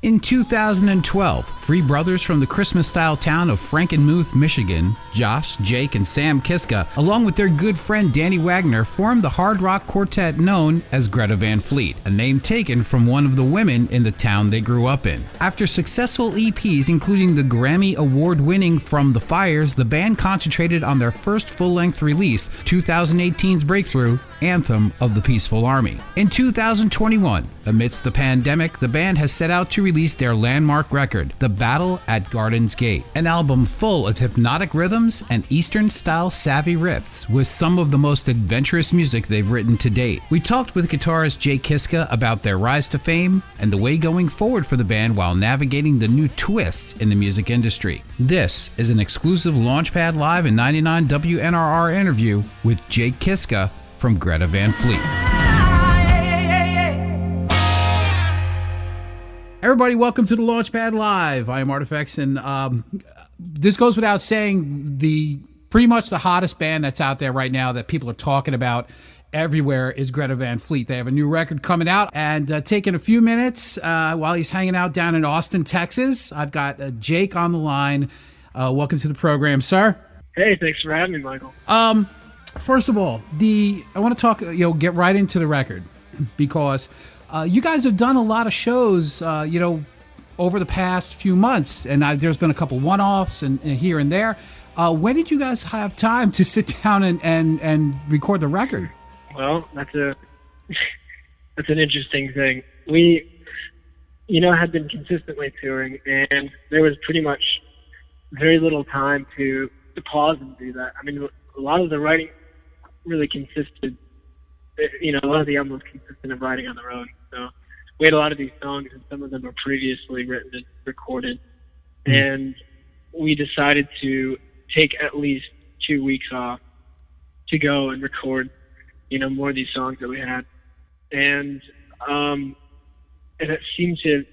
In 2012, three brothers from the Christmas-style town of Frankenmuth, Michigan, Josh, Jake, and Sam Kiszka, along with their good friend Danny Wagner, formed the hard rock quartet known as Greta Van Fleet, a name taken from one of the women in the town they grew up in. After successful EPs, including the Grammy award-winning From the Fires, the band concentrated on their first full-length release, 2018's breakthrough, Anthem of the Peaceful Army. In 2021, amidst the pandemic, the band has set out to release their landmark record, The Battle at Garden's Gate, an album full of hypnotic rhythms and Eastern-style savvy riffs with some of the most adventurous music they've written to date. We talked with guitarist Jake Kiszka about their rise to fame and the way going forward for the band while navigating the new twists in the music industry. This is an exclusive Launchpad Live and 99 WNRR interview with Jake Kiszka from Greta Van Fleet. Everybody, welcome to the Launchpad Live. I am Artifacts, and this goes without saying, pretty much the hottest band that's out there right now that people are talking about everywhere is Greta Van Fleet. They have a new record coming out, and taking a few minutes while he's hanging out down in Austin, Texas, I've got Jake on the line. Welcome to the program, sir. Hey, thanks for having me, Michael. First of all, I want to talk, get right into the record, because you guys have done a lot of shows, over the past few months, and there's been a couple one-offs and here and there. When did you guys have time to sit down and record the record? Well, that's an interesting thing. We, had been consistently touring, and there was pretty much very little time to pause and do that. I mean, a lot of the writing really consisted, a lot of the album was consistent of writing on the road. So we had a lot of these songs, and some of them were previously written and recorded. And we decided to take at least 2 weeks off to go and record, more of these songs that we had. And it seemed to,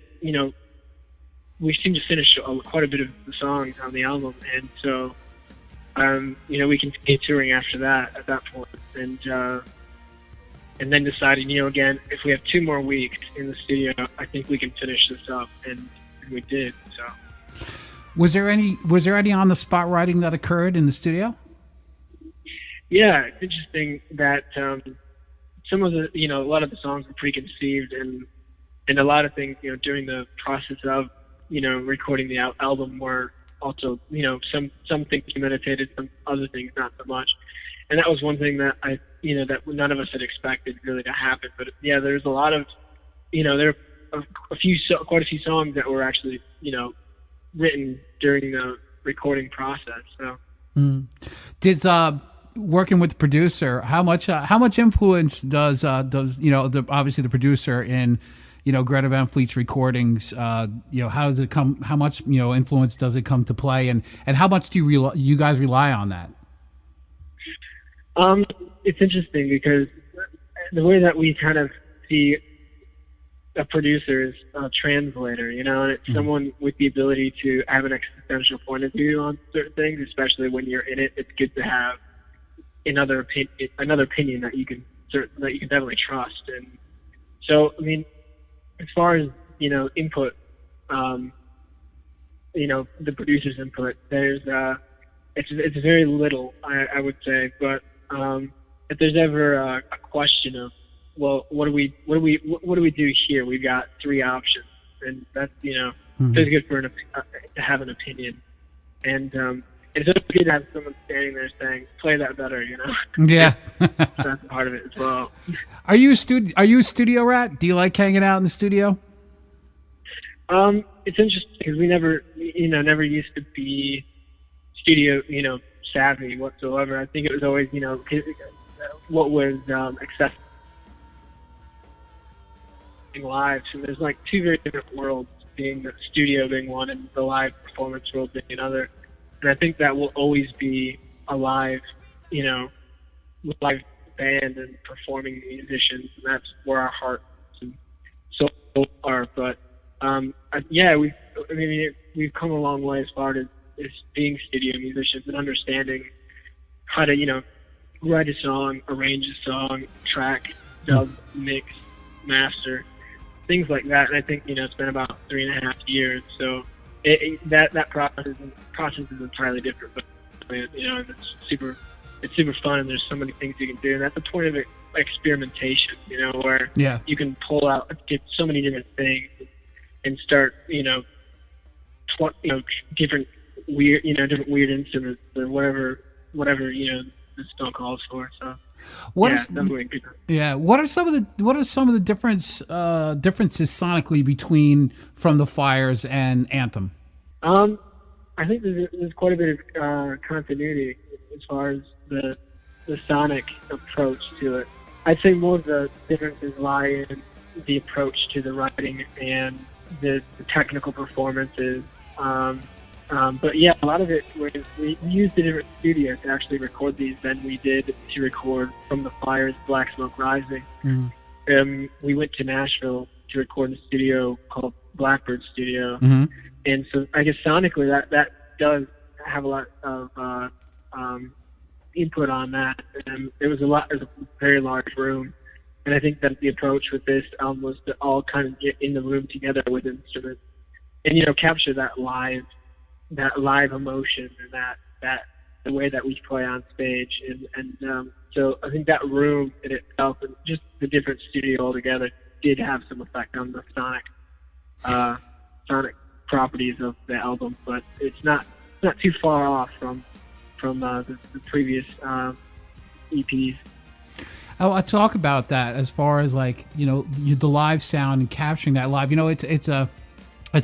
we seemed to finish quite a bit of the songs on the album. And so, we continued touring after that, at that point. And then decided, again, if we have 2 more weeks in the studio, I think we can finish this up, and we did. So, was there any on the spot writing that occurred in the studio? Yeah, it's interesting that some of the, a lot of the songs were preconceived, and a lot of things, during the process of, recording the album were also, some things premeditated, some other things not so much. And that was one thing that that none of us had expected really to happen. But yeah, there's a lot of, there are quite a few songs that were actually, written during the recording process. So, did working with the producer, how much influence does obviously the producer in, Greta Van Fleet's recordings, how does it come? How much influence does it come to play, and how much do you guys rely on that? It's interesting because the way that we kind of see a producer is a translator, and it's someone with the ability to have an existential point of view on certain things, especially when you're in it. It's good to have another opinion that you can definitely trust. And so, I mean, as far as, input, the producer's input, there's, it's very little, I would say, but, if there's ever a question of, well, what do we do here? We've got 3 options, and that's, it's good for to have an opinion. And, it's always good to have someone standing there saying, play that better, Yeah. That's part of it as well. Are you a studio rat? Do you like hanging out in the studio? It's interesting because we never used to be studio, savvy whatsoever. I think it was always, what was accessible live. So there's like 2 very different worlds, being the studio being one and the live performance world being another. And I think that will always be a live band and performing musicians, and that's where our hearts and soul are. But we've come a long way as far as being studio musicians and understanding how to, write a song, arrange a song, track, dub, mix, master. things like that. And I think, it's been about 3.5 years. So that process is entirely different, but, and it's super fun, and there's so many things you can do. And that's the point of experimentation, where you can pull out so many different things and start, different weird instruments or whatever, the song calls for. So what are some of the differences sonically between From the Fires and Anthem? I think there's quite a bit of continuity as far as the sonic approach to it. I'd say more of the differences lie in the approach to the writing and the technical performances. But yeah, a lot of it was we used a different studio to actually record these than we did to record From the Fires, Black Smoke Rising. Mm-hmm. We went to Nashville to record in a studio called Blackbird Studio. Mm-hmm. And so I guess sonically that does have a lot of input on that. And it was a very large room. And I think that the approach with this album was to all kind of get in the room together with instruments and, capture that live emotion and that the way that we play on stage. And so I think that room in itself and just the different studio altogether did have some effect on the sonic properties of the album, but it's not too far off from the previous EPs. I talk about that as far as the live sound and capturing that live. It's a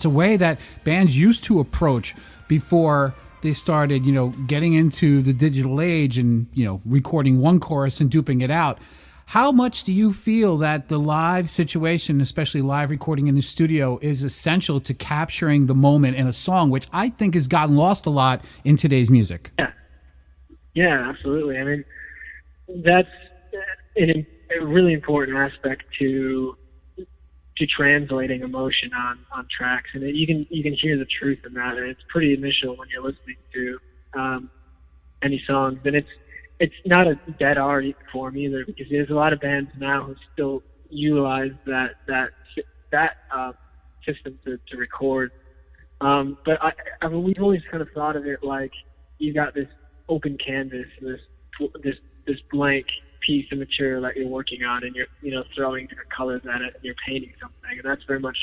way that bands used to approach before they started, getting into the digital age and, recording one chorus and duping it out. How much do you feel that the live situation, especially live recording in the studio, is essential to capturing the moment in a song, which I think has gotten lost a lot in today's music? Yeah, absolutely. I mean, that's a really important aspect to translating emotion on tracks, and you can hear the truth in that, and it's pretty initial when you're listening to any songs. And it's not a dead art form either, because there's a lot of bands now who still utilize that system to record. But I mean, we've always kind of thought of it like you got this open canvas, this blank piece of material that you're working on, and you're throwing different colors at it, and you're painting something. And that's very much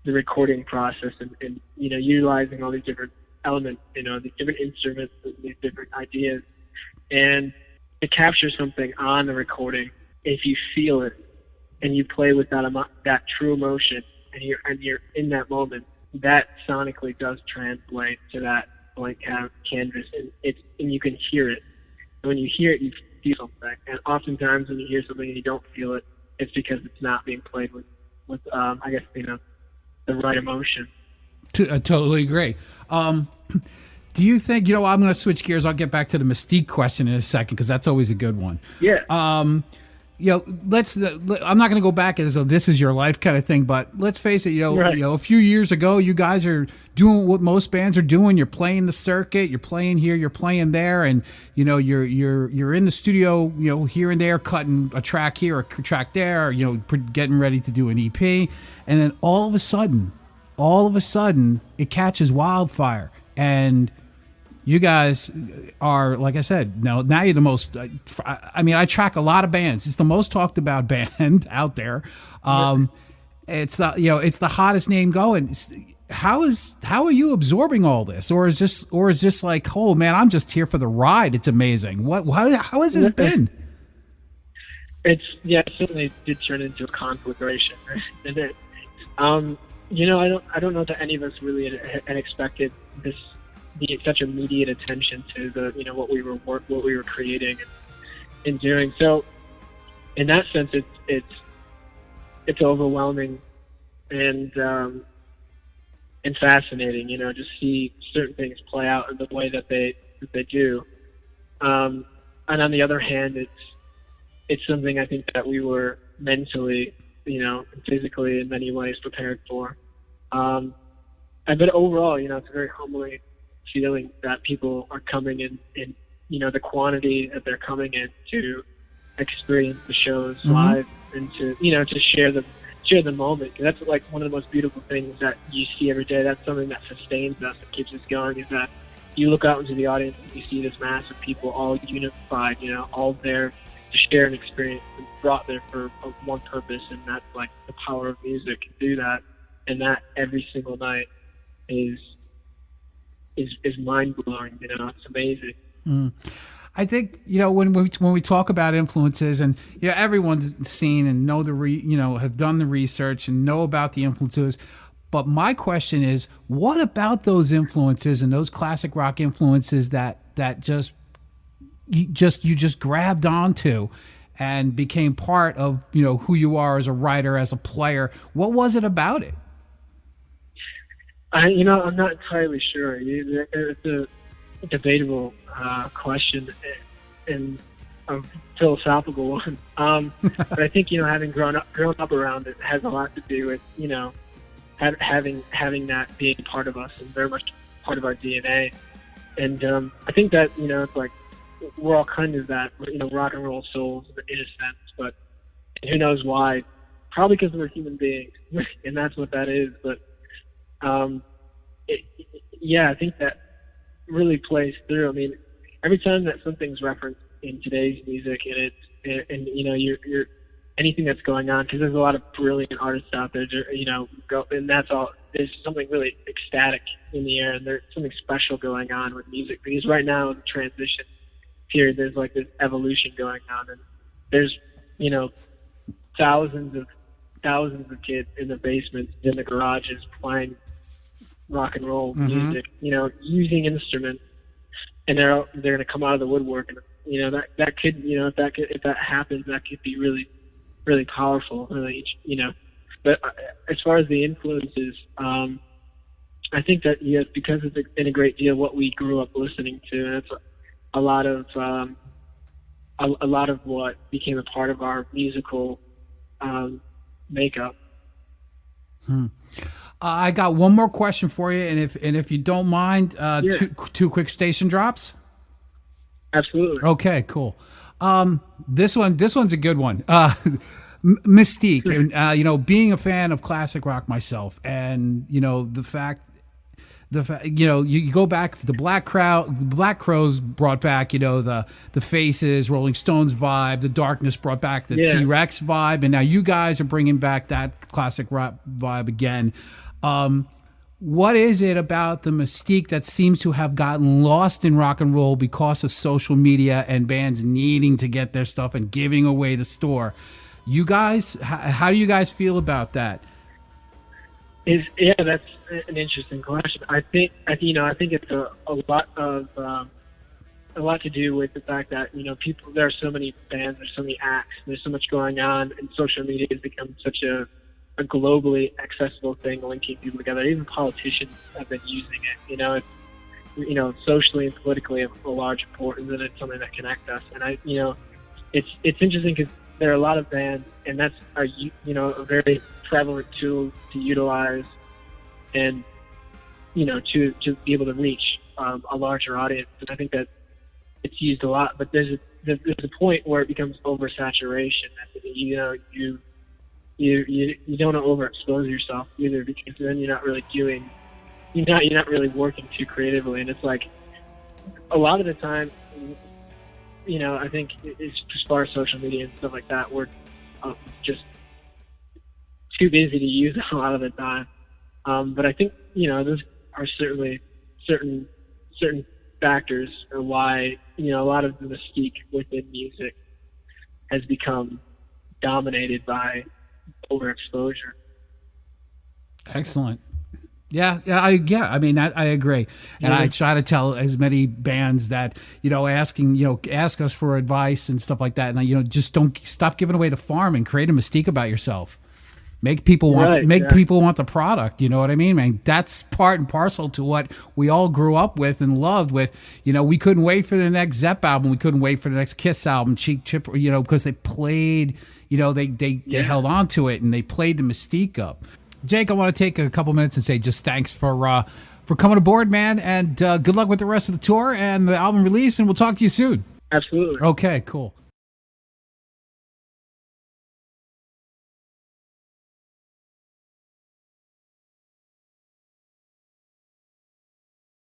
the recording process, and utilizing all these different elements, these different instruments, these different ideas. And to capture something on the recording, if you feel it and you play with that true emotion, and you're in that moment, that sonically does translate to that blank canvas, and you can hear it. And when you hear it, you feel something. And oftentimes when you hear something and you don't feel it, it's because it's not being played with I guess, the right emotion. I totally agree. Do you think, I'm going to switch gears. I'll get back to the Mystique question in a second, because that's always a good one. Yeah. I'm not going to go back as though this is your life kind of thing, but let's face it, right. A few years ago, you guys are doing what most bands are doing. You're playing the circuit, you're playing here, you're playing there, and you're in the studio, here and there, cutting a track here, a track there, getting ready to do an EP, and then all of a sudden, it catches wildfire, and you guys are, like I said, now you're the most, I track a lot of bands. It's the most talked about band out there. It's the hottest name going. How are you absorbing all this? Or is this like, oh man, I'm just here for the ride. It's amazing. How has this been? It certainly did turn into a conflagration. And I don't know that any of us really had expected this, such immediate attention to the what we were creating and doing. So in that sense, it's overwhelming and fascinating, to see certain things play out in the way that they do. And on the other hand, it's something I think that we were mentally, physically in many ways prepared for. But overall, it's a very humbling feeling that people are coming in the quantity that they're coming in to experience the shows live, and to share share the moment. 'Cause that's like one of the most beautiful things that you see every day. That's something that sustains us and keeps us going, is that you look out into the audience and you see this mass of people all unified, all there to share an experience and brought there for one purpose, and that's like the power of music can do that. And that every single night is mind blowing. It's amazing. I think when we talk about influences, and everyone's seen and know have done the research and know about the influences. But my question is, what about those influences and those classic rock influences that you just grabbed onto and became part of who you are as a writer, as a player? What was it about it? I'm not entirely sure. It's a debatable question and a philosophical one. But I think having grown up around it has a lot to do with having that being part of us and very much part of our DNA. And I think that it's like we're all kind of that rock and roll souls in a sense, but who knows why? Probably because we're human beings, and that's what that is. But I think that really plays through. I mean, every time that something's referenced in today's music, and you're anything that's going on, because there's a lot of brilliant artists out there, and that's all. There's something really ecstatic in the air, and there's something special going on with music, because right now in the transition period, there's like this evolution going on, and there's thousands of kids in the basements, in the garages, playing rock and roll music, using instruments, and they're going to come out of the woodwork, and that could if that happens, that could be really, really powerful, really, But as far as the influences, I think that because it's in a great deal what we grew up listening to, and it's a lot of what became a part of our musical makeup. I got one more question for you, and if you don't mind, two quick station drops. Absolutely. Okay, cool. This one's a good one. Mystique, and being a fan of classic rock myself, and the fact you go back, the Black Crowes brought back the Faces, Rolling Stones vibe, the Darkness brought back the T-Rex vibe, and now you guys are bringing back that classic rock vibe again. What is it about the mystique that seems to have gotten lost in rock and roll because of social media and bands needing to get their stuff and giving away the store? You guys, how do you guys feel about that? That's an interesting question. I think it's a lot to do with the fact that people. There are so many bands, there's so many acts, there's so much going on, and social media has become such a globally accessible thing, linking people together. Even politicians have been using it. It's socially and politically of a large importance, and it's something that connects us. And it's interesting because there are a lot of bands, and that's a very prevalent tool to utilize, and to be able to reach a larger audience. And I think that it's used a lot, but there's a point where it becomes oversaturation. You don't want to overexpose yourself either, because then you're not really working too creatively. And it's like a lot of the time, I think it's, as far as social media and stuff like that, we're just too busy to use a lot of the time. But I think those are certainly certain factors or why a lot of the mystique within music has become dominated by overexposure. Excellent. I mean, I agree, and I try to tell as many bands that ask us for advice and stuff like that, and just don't stop giving away the farm and create a mystique about yourself. Make people want people want the product. You know what I mean, man? That's part and parcel to what we all grew up with and loved. With we couldn't wait for the next Zepp album. We couldn't wait for the next Kiss album, Cheek Chip. Because they played. They held on to it and they played the mystique up. Jake, I want to take a couple minutes and say just thanks for coming aboard, man, and good luck with the rest of the tour and the album release. And we'll talk to you soon. Absolutely. Okay, cool.